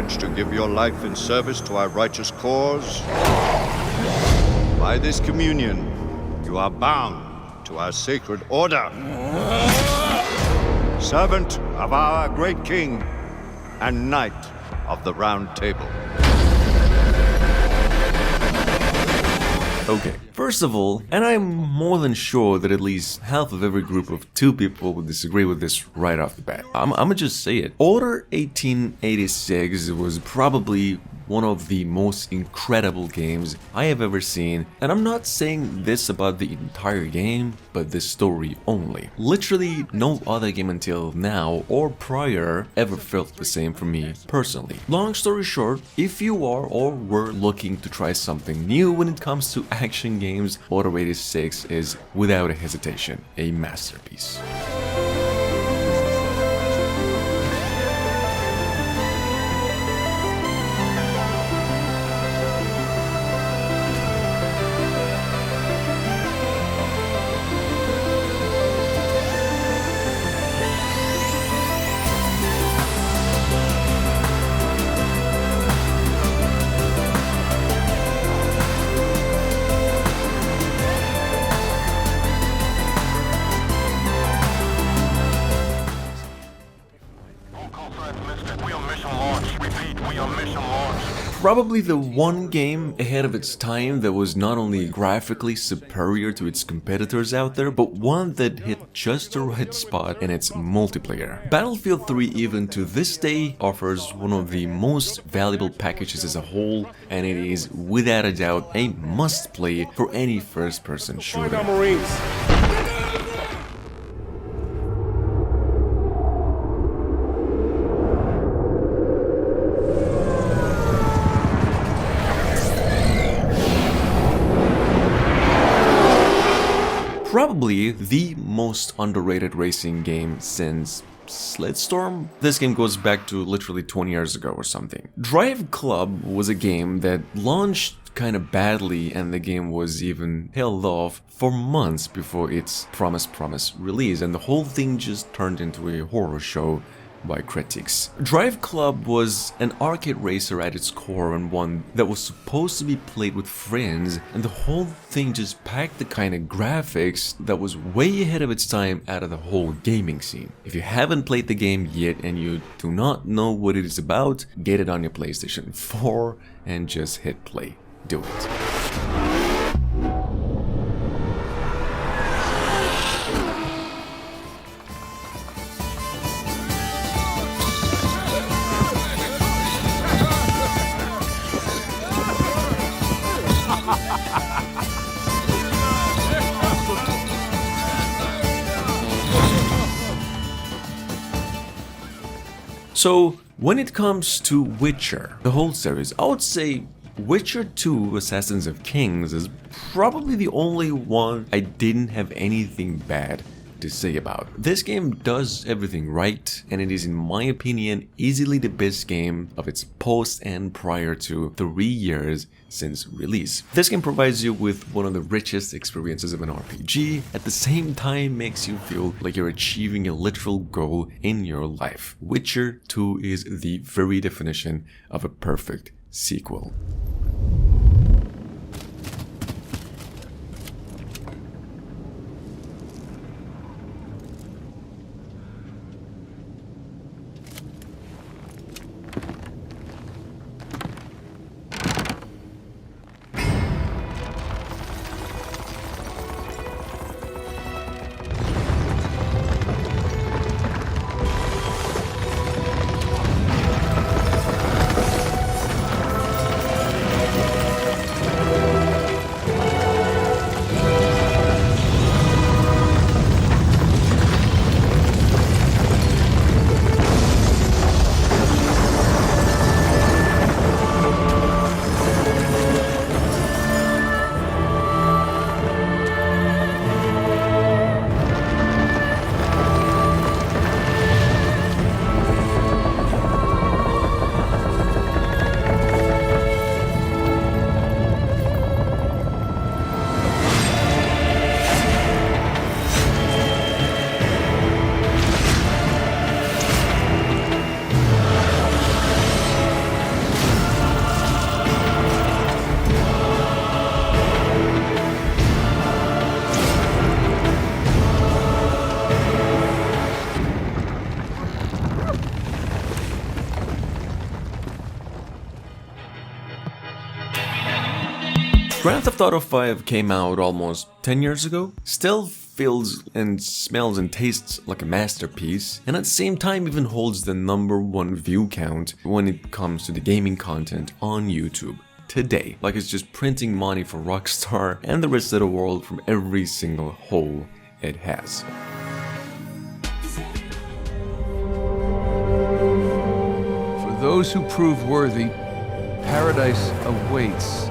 pledge to give your life in service to our righteous cause? By this communion, you are bound to our sacred order. Servant of our great king and knight of the Round Table. Okay, first of all, and I'm more than sure that at least half of every group of 2 people would disagree with this right off the bat. I'ma just say it. Order 1886 was probably one of the most incredible games I have ever seen, and I'm not saying this about the entire game, but this story only. Literally no other game until now or prior ever felt the same for me personally. Long story short, if you are or were looking to try something new when it comes to action games, Order 86 is without a hesitation a masterpiece. Probably the one game ahead of its time that was not only graphically superior to its competitors out there, but one that hit just the right spot in its multiplayer. Battlefield 3 even to this day offers one of the most valuable packages as a whole, and it is without a doubt a must-play for any first-person shooter. Probably the most underrated racing game since Slitstorm? This game goes back to literally 20 years ago or something. Drive Club was a game that launched kind of badly, and the game was even held off for months before its promised release, and the whole thing just turned into a horror show by critics. Drive Club was an arcade racer at its core, and one that was supposed to be played with friends, and the whole thing just packed the kind of graphics that was way ahead of its time out of the whole gaming scene. If you haven't played the game yet and you do not know what it is about, get it on your PlayStation 4 and just hit play. Do it. So, when it comes to Witcher, the whole series, I would say Witcher 2 Assassins of Kings is probably the only one I didn't have anything bad to say about. This game does everything right, and it is, in my opinion, easily the best game of its post and prior to 3 years since release. This game provides you with one of the richest experiences of an RPG, at the same time makes you feel like you're achieving a literal goal in your life. Witcher 2 is the very definition of a perfect sequel. Grand Theft Auto 5 came out almost 10 years ago, still feels and smells and tastes like a masterpiece, and at the same time even holds the #1 view count when it comes to the gaming content on YouTube today. Like it's just printing money for Rockstar and the rest of the world from every single hole it has. For those who prove worthy, paradise awaits.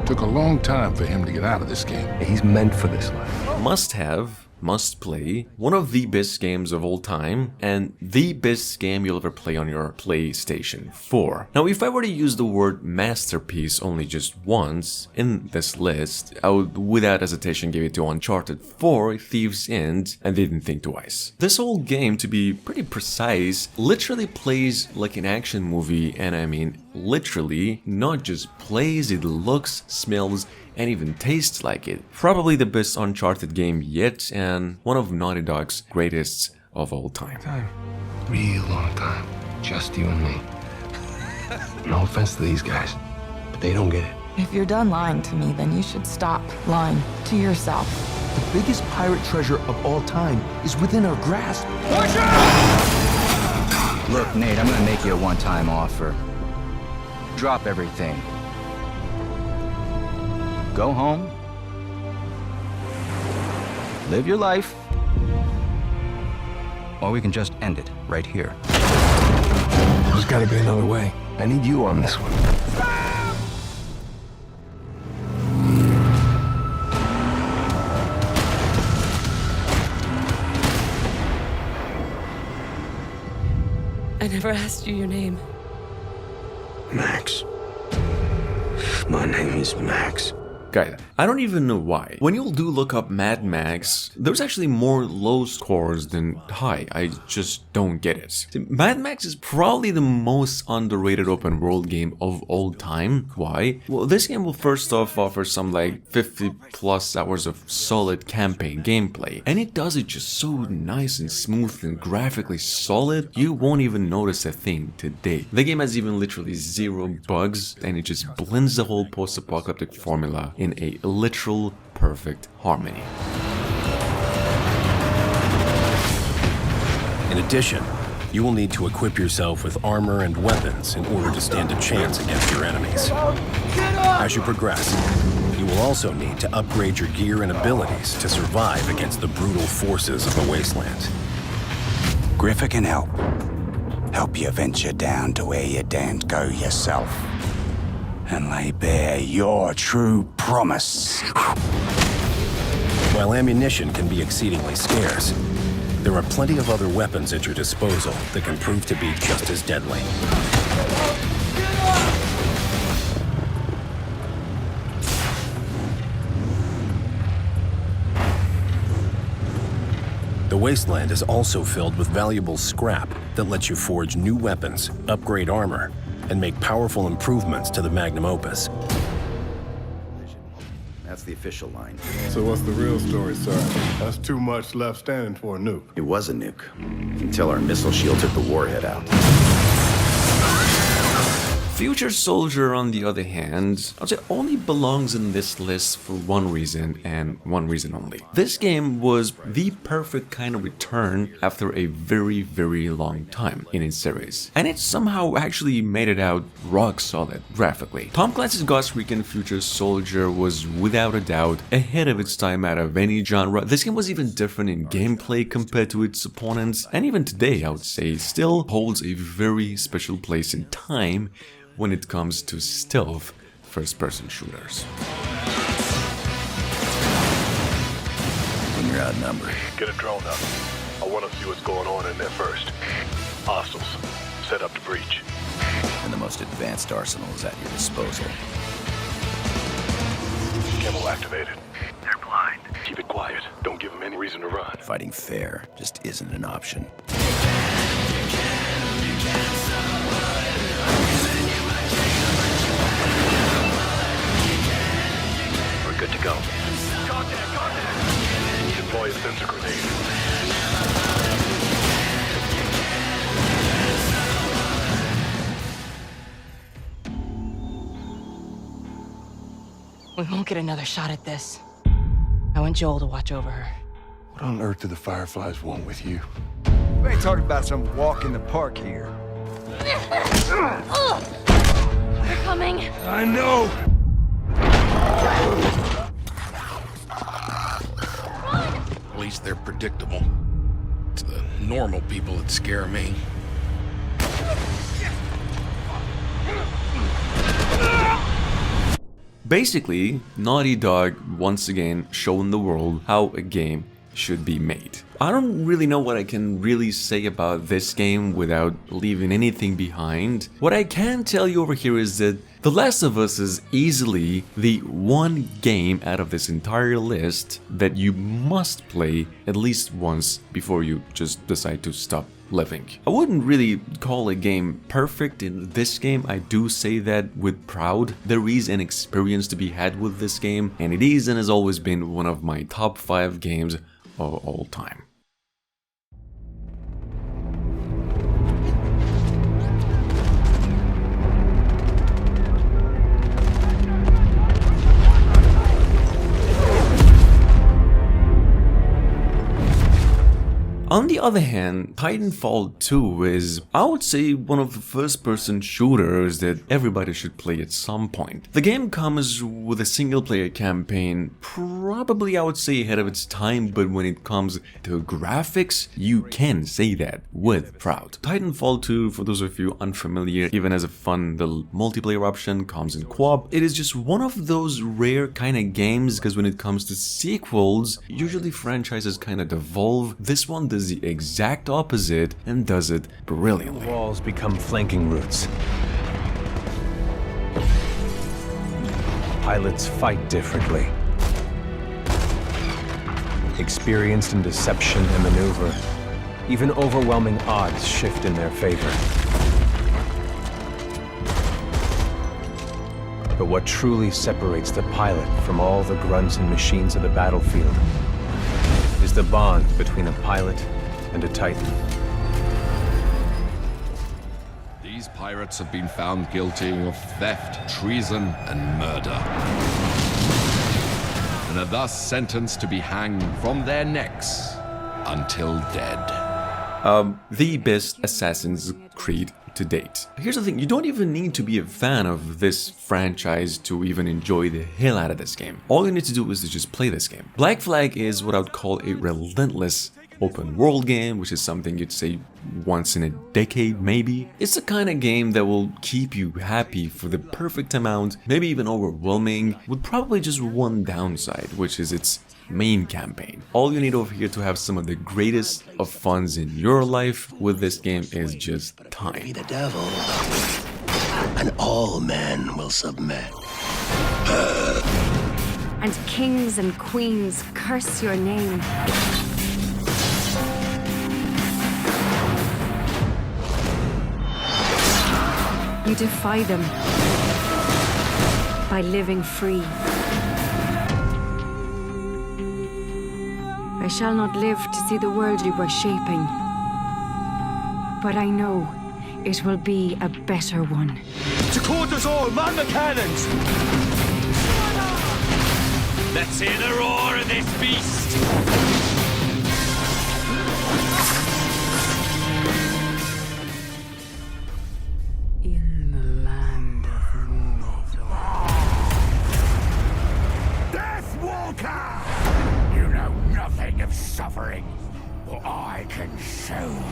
Took a long time for him to get out of this game. He's meant for this life. Must have, must play, one of the best games of all time, and the best game you'll ever play on your PlayStation 4. Now, if I were to use the word masterpiece only just once in this list, I would without hesitation give it to Uncharted 4, Thieves and didn't think twice. This whole game, to be pretty precise, literally plays like an action movie, and I mean literally, not just plays, it looks, smells, and even tastes like it. Probably the best Uncharted game yet, and one of Naughty Dog's greatest of all time. Real long time. Just you and me. No offense to these guys, but they don't get it. If you're done lying to me, then you should stop lying to yourself. The biggest pirate treasure of all time is within our grasp. Look, Nate, I'm gonna make you a one-time offer. Drop everything. Go home. Live your life. Or we can just end it right here. There's gotta be another way. I need you on this one. I never asked you your name. Max. My name is Max. Guys, I don't even know why. When you do look up Mad Max, there's actually more low scores than high. I just don't get it. See, Mad Max is probably the most underrated open world game of all time. Why? Well, this game will first off offer some like 50 plus hours of solid campaign gameplay. And it does it just so nice and smooth and graphically solid, you won't even notice a thing today. The game has even literally 0 bugs, and it just blends the whole post-apocalyptic formula in a literal perfect harmony. In addition, you will need to equip yourself with armor and weapons in order to stand a chance against your enemies. As you progress, you will also need to upgrade your gear and abilities to survive against the brutal forces of the wasteland. Griffer can help. Help you venture down to where you daren't go yourself. And lay bare your true promise. While ammunition can be exceedingly scarce, there are plenty of other weapons at your disposal that can prove to be just as deadly. The wasteland is also filled with valuable scrap that lets you forge new weapons, upgrade armor, and make powerful improvements to the magnum opus. That's the official line. So what's the real story, sir? That's too much left standing for a nuke. It was a nuke, until our missile shield took the warhead out. Future Soldier, on the other hand, I'd say only belongs in this list for one reason and one reason only. This game was the perfect kind of return after a very, very long time in its series. And it somehow actually made it out rock solid graphically. Tom Clancy's Ghost Recon Future Soldier was without a doubt ahead of its time out of any genre. This game was even different in gameplay compared to its opponents, and even today I would say still holds a very special place in time when it comes to stealth first-person shooters. When you're outnumbered. Get a drone up. I want to see what's going on in there first. Hostiles. Set up to breach. And the most advanced arsenal is at your disposal. Camo activated. They're blind. Keep it quiet. Don't give them any reason to run. Fighting fair just isn't an option. Good to go. Deploy a sensor grenade. We won't get another shot at this. I want Joel to watch over her. What on earth do the Fireflies want with you? We ain't talking about some walk in the park here. They're coming. I know! At least they're predictable. It's the normal people that scare me. Basically, Naughty Dog once again showing the world how a game should be made. I don't really know what I can really say about this game without leaving anything behind. What I can tell you over here is that The Last of Us is easily the one game out of this entire list that you must play at least once before you just decide to stop living. I wouldn't really call a game perfect in this game. I do say that with pride. There is an experience to be had with this game, and it is and has always been one of my top 5 games of all time. On the other hand, Titanfall 2 is, I would say, one of the first-person shooters that everybody should play at some point. The game comes with a single-player campaign, probably I would say ahead of its time, but when it comes to graphics, you can say that with pride. Titanfall 2, for those of you unfamiliar, even as a fun little multiplayer option, comes in co-op. It is just one of those rare kind of games, because when it comes to sequels, usually franchises kind of devolve. This one does the exact opposite and does it brilliantly. Walls become flanking routes. Pilots fight differently. Experienced in deception and maneuver, even overwhelming odds shift in their favor. But what truly separates the pilot from all the grunts and machines of the battlefield is the bond between a pilot and a Titan. These pirates have been found guilty of theft, treason, and murder, and are thus sentenced to be hanged from their necks until dead. The best Assassin's Creed to date. Here's the thing, you don't even need to be a fan of this franchise to even enjoy the hell out of this game. All you need to do is to just play this game. Black Flag is what I would call a relentless open world game, which is something you'd say once in a decade maybe. It's the kind of game that will keep you happy for the perfect amount, maybe even overwhelming, with probably just one downside, which is its main campaign. All you need over here to have some of the greatest of funs in your life with this game is just time. Be the devil, and all men will submit. And kings and queens curse your name. You defy them by living free. I shall not live to see the world you were shaping, but I know it will be a better one. To quarters all, man the cannons! Let's hear the roar of this beast! In the land of Death Walker! You know nothing of suffering, but I can show you.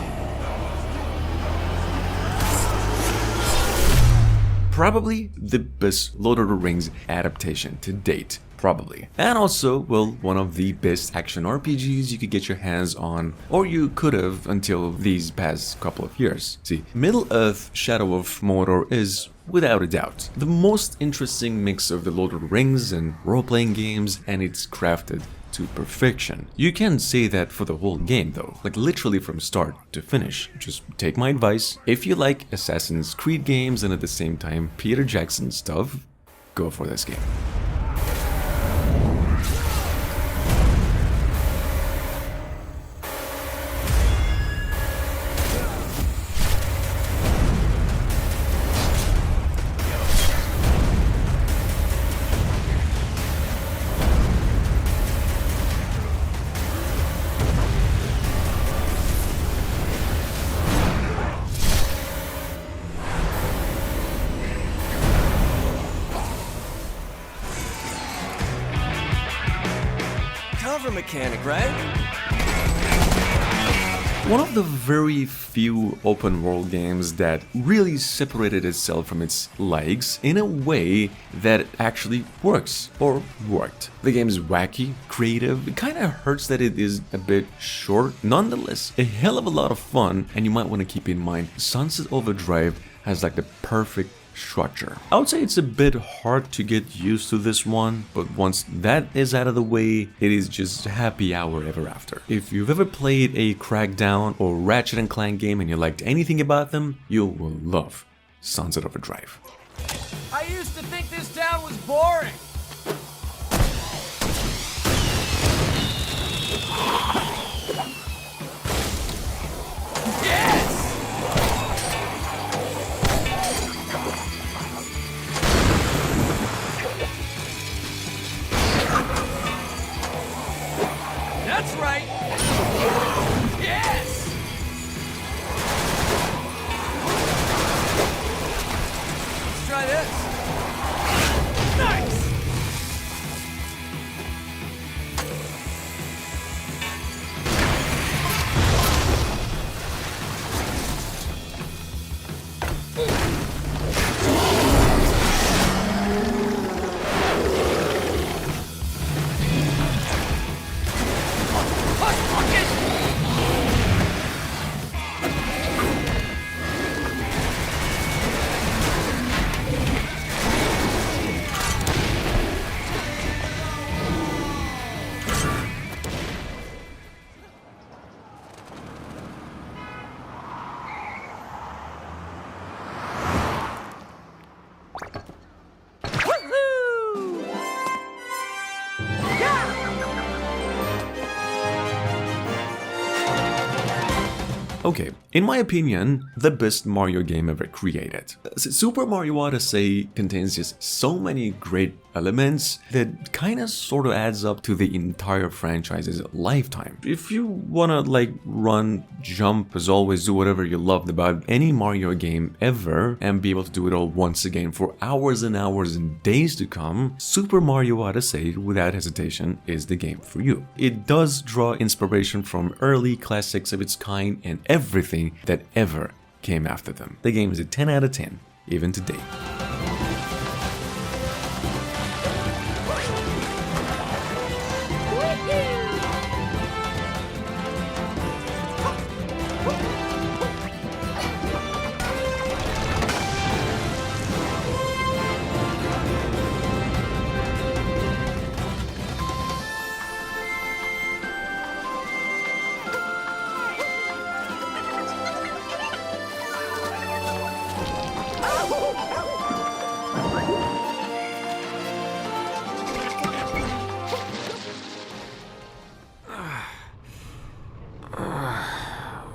Probably the best Lord of the Rings adaptation to date. Probably. And also, well, one of the best action RPGs you could get your hands on, or you could have until these past couple of years. See, Middle-earth Shadow of Mordor is, without a doubt, the most interesting mix of the Lord of the Rings and role-playing games, and it's crafted to perfection. You can say that for the whole game though, like literally from start to finish. Just take my advice, if you like Assassin's Creed games and at the same time Peter Jackson stuff, go for this game. cover mechanic, right? One of the very few open world games that really separated itself from its likes in a way that actually works, or worked. The game is wacky, creative, it kinda hurts that it is a bit short. Nonetheless, a hell of a lot of fun, and you might want to keep in mind, Sunset Overdrive has like the perfect structure. I would say it's a bit hard to get used to this one, but once that is out of the way, it is just happy hour ever after. If you've ever played a Crackdown or Ratchet & Clank game and you liked anything about them, you will love Sunset Overdrive. I used to think this town was boring. Yes! That's right! Yes! Let's try this. Nice! Okay, in my opinion, the best Mario game ever created. Super Mario Odyssey contains just so many great elements that kinda sorta adds up to the entire franchise's lifetime. If you wanna like run, jump, as always, do whatever you loved about any Mario game ever and be able to do it all once again for hours and hours and days to come, Super Mario Odyssey, without hesitation, is the game for you. It does draw inspiration from early classics of its kind and everything that ever came after them. The game is a 10 out of 10, even today.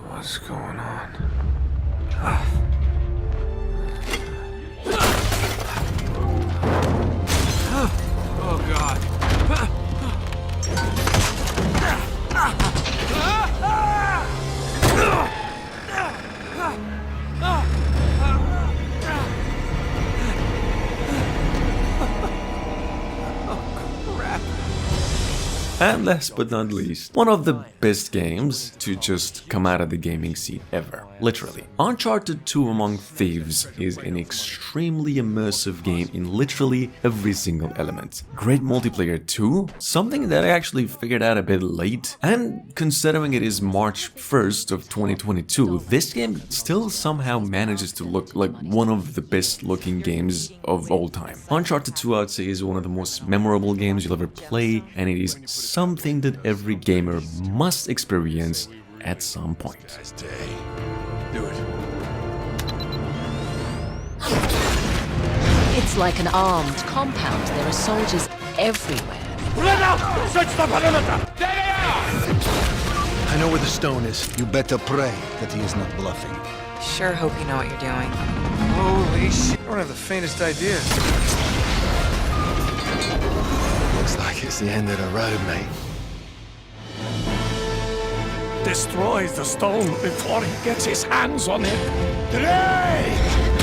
What's going on? Oh, God. And last but not least, one of the best games to just come out of the gaming scene ever, literally. Uncharted 2 Among Thieves is an extremely immersive game in literally every single element. Great multiplayer too, something that I actually figured out a bit late, and considering it is March 1st of 2022, this game still somehow manages to look like one of the best looking games of all time. Uncharted 2, I'd say, is one of the most memorable games you'll ever play, and it is something that every gamer must experience at some point. Do it. It's like an armed compound. There are soldiers everywhere. Let out! Search the perimeter! There they are! I know where the stone is. You better pray that he is not bluffing. Sure hope you know what you're doing. Holy shit. I don't have the faintest idea. Looks like it's the end of the road, mate. Destroys the stone before he gets his hands on it. Today!